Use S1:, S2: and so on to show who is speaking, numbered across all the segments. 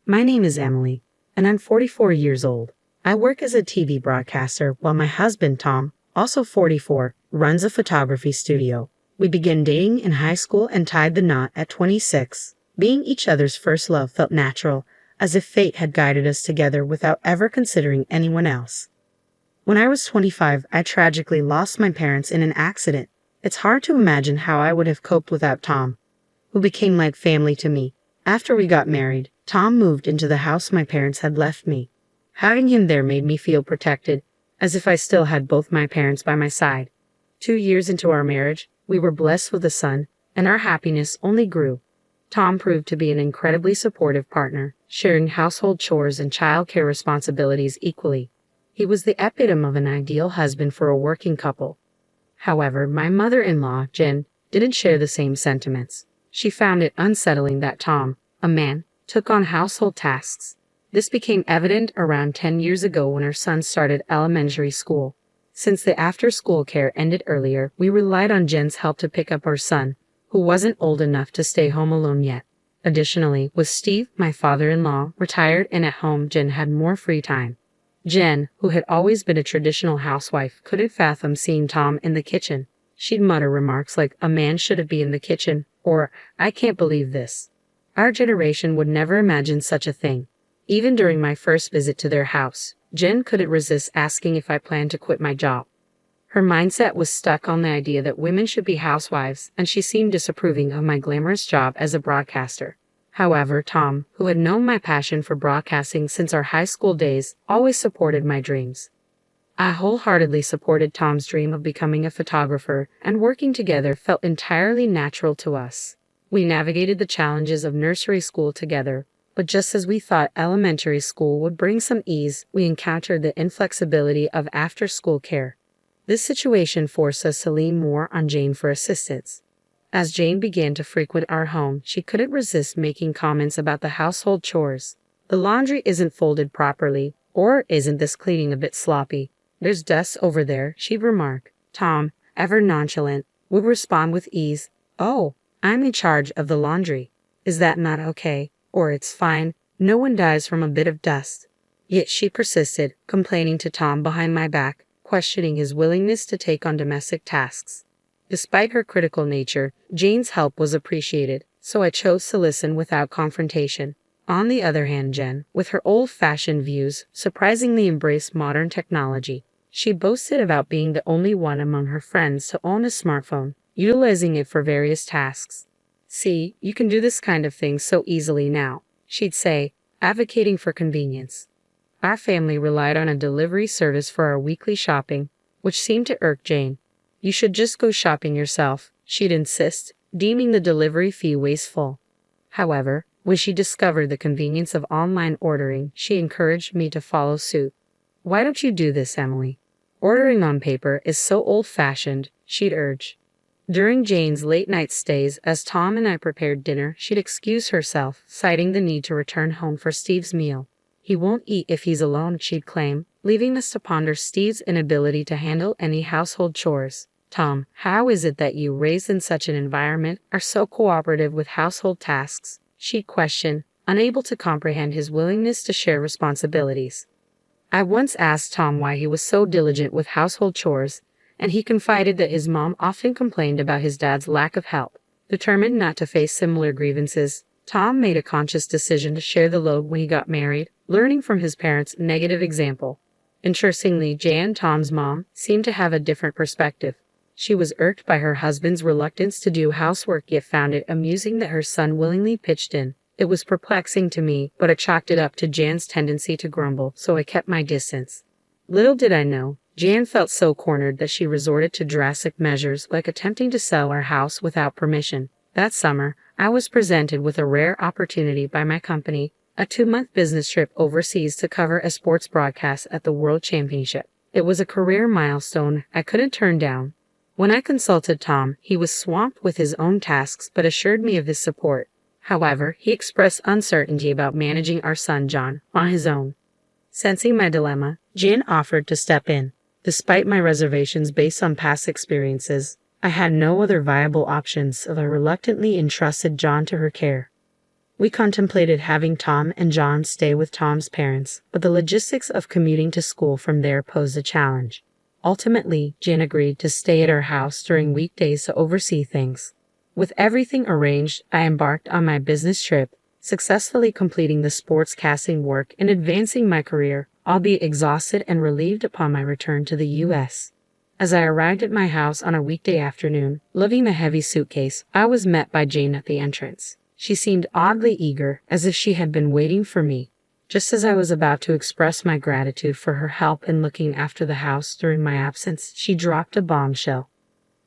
S1: My name is Emily, and I'm 44 years old. I work as a TV broadcaster while my husband, Tom, also 44, runs a photography studio. We began dating in high school and tied the knot at 26. Being each other's first love felt natural, as if fate had guided us together without ever considering anyone else. When I was 25, I tragically lost my parents in an accident. It's hard to imagine how I would have coped without Tom, who became like family to me. After we got married, Tom moved into the house my parents had left me. Having him there made me feel protected, as if I still had both my parents by my side. 2 years into our marriage, we were blessed with a son, and our happiness only grew. Tom proved to be an incredibly supportive partner, sharing household chores and childcare responsibilities equally. He was the epitome of an ideal husband for a working couple. However, my mother-in-law, Jen, didn't share the same sentiments. She found it unsettling that Tom, a man, took on household tasks. This became evident around 10 years ago when our son started elementary school. Since the after-school care ended earlier, we relied on Jen's help to pick up our son, who wasn't old enough to stay home alone yet. Additionally, with Steve, my father-in-law, retired and at home, Jen had more free time. Jen, who had always been a traditional housewife, couldn't fathom seeing Tom in the kitchen. She'd mutter remarks like, "A man shouldn't be in the kitchen," or, "I can't believe this." Our generation would never imagine such a thing. Even during my first visit to their house, Jen couldn't resist asking if I planned to quit my job. Her mindset was stuck on the idea that women should be housewives, and she seemed disapproving of my glamorous job as a broadcaster. However, Tom, who had known my passion for broadcasting since our high school days, always supported my dreams. I wholeheartedly supported Tom's dream of becoming a photographer, and working together felt entirely natural to us. We navigated the challenges of nursery school together, but just as we thought elementary school would bring some ease, we encountered the inflexibility of after-school care. This situation forced us to lean more on Jane for assistance. As Jane began to frequent our home, she couldn't resist making comments about the household chores. "The laundry isn't folded properly," or "Isn't this cleaning a bit sloppy? There's dust over there," she'd remark. Tom, ever nonchalant, would respond with ease, "Oh, I'm in charge of the laundry. Is that not okay? Or it's fine. No one dies from a bit of dust." Yet she persisted, complaining to Tom behind my back, questioning his willingness to take on domestic tasks. Despite her critical nature, Jane's help was appreciated, so I chose to listen without confrontation. On the other hand, Jen, with her old-fashioned views, surprisingly embraced modern technology. She boasted about being the only one among her friends to own a smartphone, utilizing it for various tasks. "See, you can do this kind of thing so easily now," she'd say, advocating for convenience. Our family relied on a delivery service for our weekly shopping, which seemed to irk Jane. "You should just go shopping yourself," she'd insist, deeming the delivery fee wasteful. However, when she discovered the convenience of online ordering, she encouraged me to follow suit. "Why don't you do this, Emily? Ordering on paper is so old-fashioned," she'd urge. During Jane's late-night stays, as Tom and I prepared dinner, she'd excuse herself, citing the need to return home for Steve's meal. "He won't eat if he's alone," she'd claim, leaving us to ponder Steve's inability to handle any household chores. "Tom, how is it that you, raised in such an environment, are so cooperative with household tasks?" she'd question, unable to comprehend his willingness to share responsibilities. I once asked Tom why he was so diligent with household chores, and he confided that his mom often complained about his dad's lack of help. Determined not to face similar grievances, Tom made a conscious decision to share the load when he got married, learning from his parents' negative example. Interestingly, Jan, Tom's mom, seemed to have a different perspective. She was irked by her husband's reluctance to do housework, yet found it amusing that her son willingly pitched in. It was perplexing to me, but I chalked it up to Jan's tendency to grumble, so I kept my distance. Little did I know, Jan felt so cornered that she resorted to drastic measures like attempting to sell our house without permission. That summer, I was presented with a rare opportunity by my company, a 2-month business trip overseas to cover a sports broadcast at the World Championship. It was a career milestone I couldn't turn down. When I consulted Tom, he was swamped with his own tasks but assured me of his support. However, he expressed uncertainty about managing our son John on his own. Sensing my dilemma, Jan offered to step in. Despite my reservations based on past experiences, I had no other viable options, so I reluctantly entrusted John to her care. We contemplated having Tom and John stay with Tom's parents, but the logistics of commuting to school from there posed a challenge. Ultimately, Jen agreed to stay at our house during weekdays to oversee things. With everything arranged, I embarked on my business trip, successfully completing the sportscasting work and advancing my career, albeit exhausted and relieved upon my return to the U.S. As I arrived at my house on a weekday afternoon, lugging a heavy suitcase, I was met by Jane at the entrance. She seemed oddly eager, as if she had been waiting for me. Just as I was about to express my gratitude for her help in looking after the house during my absence, she dropped a bombshell.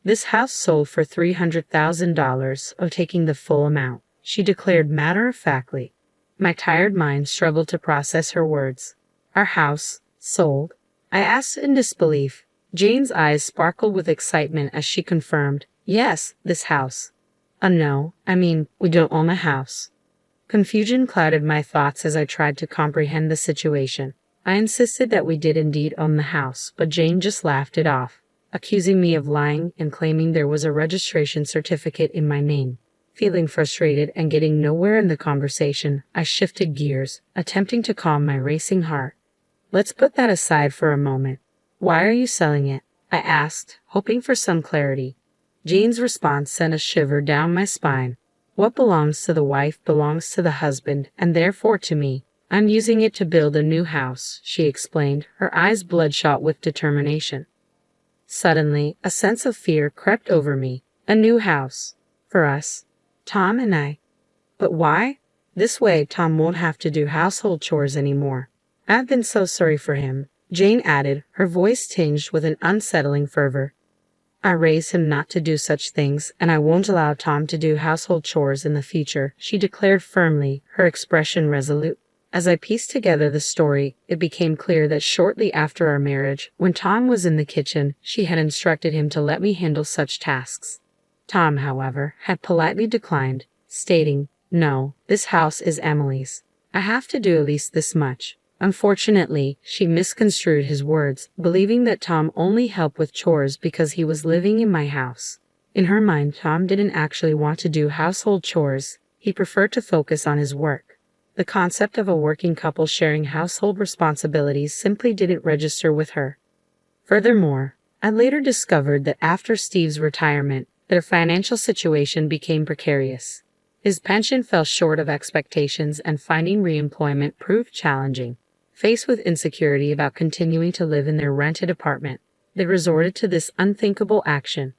S1: "This house sold for $300,000, of taking the full amount," she declared matter-of-factly. My tired mind struggled to process her words. "Our house sold?" I asked in disbelief. Jane's eyes sparkled with excitement as she confirmed, "Yes, this house." No, I mean, we don't own a house." Confusion clouded my thoughts as I tried to comprehend the situation. I insisted that we did indeed own the house, but Jane just laughed it off, accusing me of lying and claiming there was a registration certificate in my name. Feeling frustrated and getting nowhere in the conversation, I shifted gears, attempting to calm my racing heart. "Let's put that aside for a moment. Why are you selling it?" I asked, hoping for some clarity. Jane's response sent a shiver down my spine. "What belongs to the wife belongs to the husband, and therefore to me. I'm using it to build a new house," she explained, her eyes bloodshot with determination. Suddenly, a sense of fear crept over me. A new house. For us. Tom and I. But why? This way, Tom won't have to do household chores anymore. "I've been so sorry for him," Jane added, her voice tinged with an unsettling fervor. "I raised him not to do such things, and I won't allow Tom to do household chores in the future," she declared firmly, her expression resolute. As I pieced together the story, it became clear that shortly after our marriage, when Tom was in the kitchen, she had instructed him to let me handle such tasks. Tom, however, had politely declined, stating, "No, this house is Emily's. I have to do at least this much." Unfortunately, she misconstrued his words, believing that Tom only helped with chores because he was living in my house. In her mind, Tom didn't actually want to do household chores. He preferred to focus on his work. The concept of a working couple sharing household responsibilities simply didn't register with her. Furthermore, I later discovered that after Steve's retirement, their financial situation became precarious. His pension fell short of expectations and finding reemployment proved challenging. Faced with insecurity about continuing to live in their rented apartment, they resorted to this unthinkable action.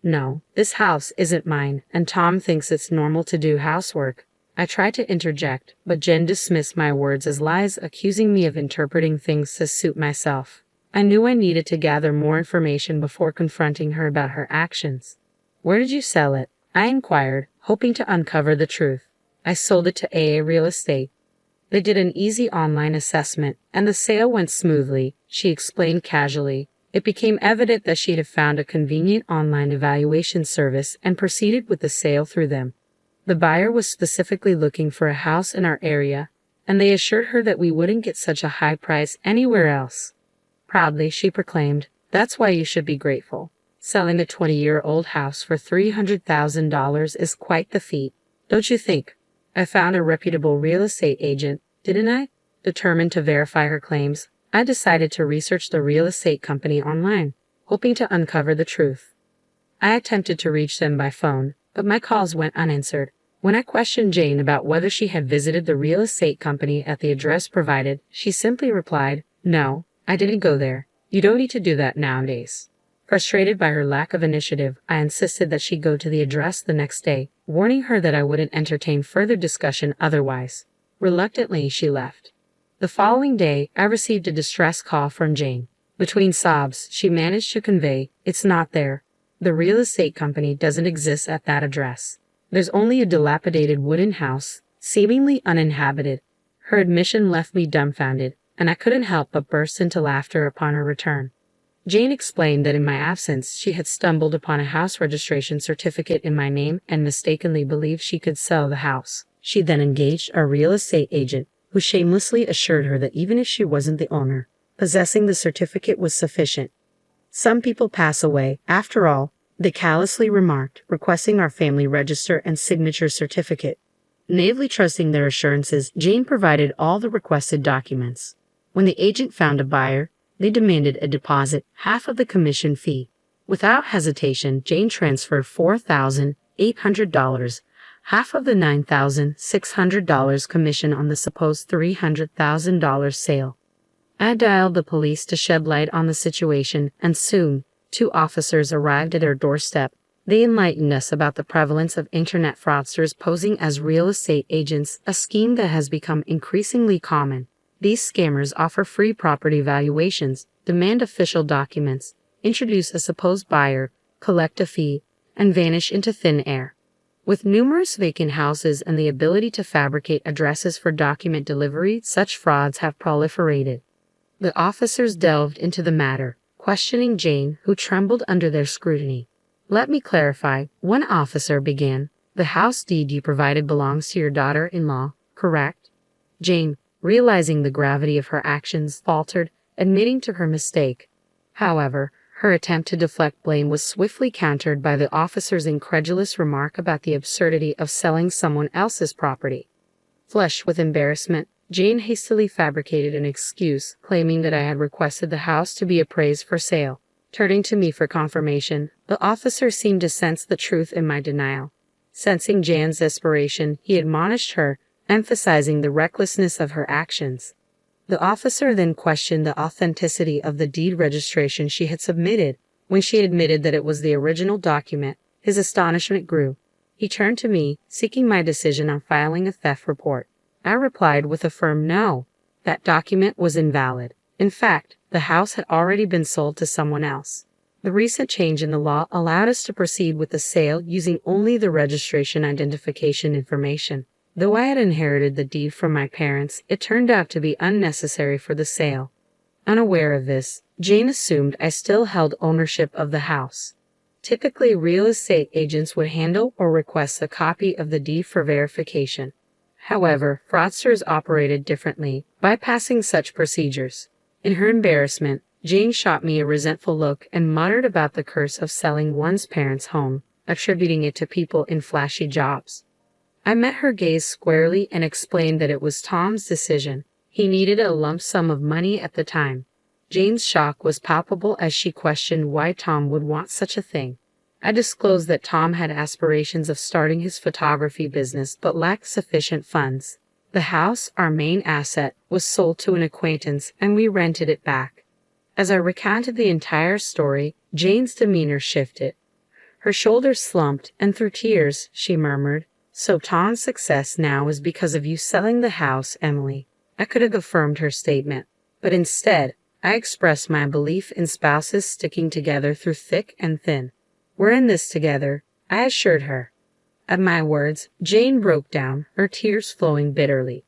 S1: "No, this house isn't mine, and Tom thinks it's normal to do housework." I tried to interject, but Jen dismissed my words as lies, accusing me of interpreting things to suit myself. I knew I needed to gather more information before confronting her about her actions. "Where did you sell it?" I inquired, hoping to uncover the truth. "I sold it to AA Real Estate." They did an easy online assessment, and the sale went smoothly, she explained casually. It became evident that she had found a convenient online evaluation service and proceeded with the sale through them. The buyer was specifically looking for a house in our area, and they assured her that we wouldn't get such a high price anywhere else. Proudly, she proclaimed, "That's why you should be grateful. Selling a 20-year-old house for $300,000 is quite the feat, don't you think? I found a reputable real estate agent, didn't I?" Determined to verify her claims, I decided to research the real estate company online, hoping to uncover the truth. I attempted to reach them by phone, but my calls went unanswered. When I questioned Jane about whether she had visited the real estate company at the address provided, she simply replied, "No, I didn't go there. You don't need to do that nowadays." Frustrated by her lack of initiative, I insisted that she go to the address the next day, warning her that I wouldn't entertain further discussion otherwise. Reluctantly, she left. The following day, I received a distress call from Jane. Between sobs, she managed to convey, "It's not there. The real estate company doesn't exist at that address. There's only a dilapidated wooden house, seemingly uninhabited." Her admission left me dumbfounded, and I couldn't help but burst into laughter upon her return. Jane explained that in my absence, she had stumbled upon a house registration certificate in my name and mistakenly believed she could sell the house. She then engaged a real estate agent, who shamelessly assured her that even if she wasn't the owner, possessing the certificate was sufficient. "Some people pass away, after all," they callously remarked, requesting our family register and signature certificate. Naively trusting their assurances, Jane provided all the requested documents. When the agent found a buyer, they demanded a deposit, half of the commission fee. Without hesitation, Jane transferred $4,800, half of the $9,600 commission on the supposed $300,000 sale. I dialed the police to shed light on the situation, and soon, 2 officers arrived at our doorstep. They enlightened us about the prevalence of internet fraudsters posing as real estate agents, a scheme that has become increasingly common. These scammers offer free property valuations, demand official documents, introduce a supposed buyer, collect a fee, and vanish into thin air. With numerous vacant houses and the ability to fabricate addresses for document delivery, such frauds have proliferated. The officers delved into the matter, questioning Jane, who trembled under their scrutiny. "Let me clarify," one officer began. "The house deed you provided belongs to your daughter-in-law, correct?" Jane, realizing the gravity of her actions, faltered, admitting to her mistake. However, her attempt to deflect blame was swiftly countered by the officer's incredulous remark about the absurdity of selling someone else's property. Flushed with embarrassment, Jane hastily fabricated an excuse, claiming that I had requested the house to be appraised for sale. Turning to me for confirmation, the officer seemed to sense the truth in my denial. Sensing Jane's desperation, he admonished her, emphasizing the recklessness of her actions. The officer then questioned the authenticity of the deed registration she had submitted. When she admitted that it was the original document, his astonishment grew. He turned to me, seeking my decision on filing a theft report. I replied with a firm no. That document was invalid. In fact, the house had already been sold to someone else. The recent change in the law allowed us to proceed with the sale using only the registration identification information. Though I had inherited the deed from my parents, it turned out to be unnecessary for the sale. Unaware of this, Jane assumed I still held ownership of the house. Typically, real estate agents would handle or request a copy of the deed for verification. However, fraudsters operated differently, bypassing such procedures. In her embarrassment, Jane shot me a resentful look and muttered about the curse of selling one's parents' home, attributing it to people in flashy jobs. I met her gaze squarely and explained that it was Tom's decision. He needed a lump sum of money at the time. Jane's shock was palpable as she questioned why Tom would want such a thing. I disclosed that Tom had aspirations of starting his photography business but lacked sufficient funds. The house, our main asset, was sold to an acquaintance and we rented it back. As I recounted the entire story, Jane's demeanor shifted. Her shoulders slumped, and through tears, she murmured, "So Tom's success now is because of you selling the house, Emily." I could have affirmed her statement, but instead, I expressed my belief in spouses sticking together through thick and thin. "We're in this together," I assured her. At my words, Jane broke down, her tears flowing bitterly.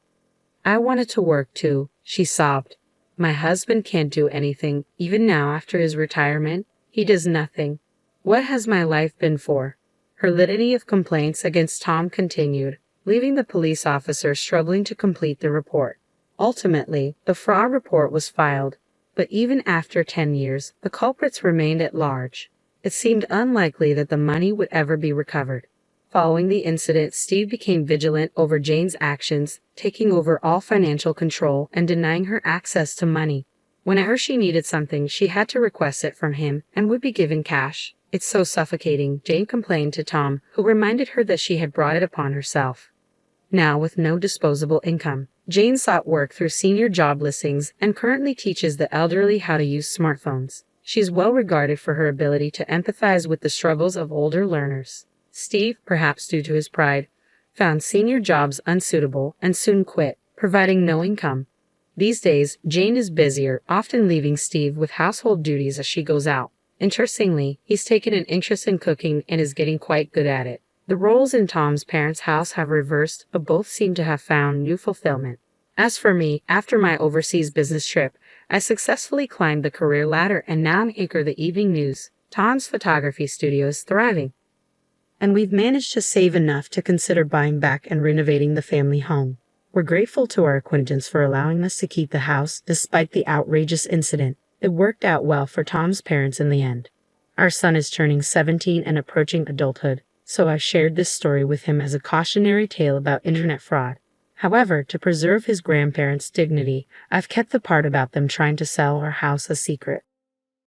S1: "I wanted to work too," she sobbed. "My husband can't do anything, even now after his retirement. He does nothing. What has my life been for?" Her litany of complaints against Tom continued, leaving the police officer struggling to complete the report. Ultimately, the fraud report was filed, but even after 10 years, the culprits remained at large. It seemed unlikely that the money would ever be recovered. Following the incident, Steve became vigilant over Jane's actions, taking over all financial control and denying her access to money. Whenever she needed something, she had to request it from him and would be given cash. "It's so suffocating," Jane complained to Tom, who reminded her that she had brought it upon herself. Now, with no disposable income, Jane sought work through senior job listings and currently teaches the elderly how to use smartphones. She's well regarded for her ability to empathize with the struggles of older learners. Steve, perhaps due to his pride, found senior jobs unsuitable and soon quit, providing no income. These days, Jane is busier, often leaving Steve with household duties as she goes out. Interestingly, he's taken an interest in cooking and is getting quite good at it. The roles in Tom's parents' house have reversed, but both seem to have found new fulfillment. As for me, after my overseas business trip, I successfully climbed the career ladder and now anchor the evening news. Tom's photography studio is thriving. And we've managed to save enough to consider buying back and renovating the family home. We're grateful to our acquaintance for allowing us to keep the house despite the outrageous incident. It worked out well for Tom's parents in the end. Our son is turning 17 and approaching adulthood. so I've shared this story with him as a cautionary tale about internet fraud. However, to preserve his grandparents' dignity, I've kept the part about them trying to sell our house a secret.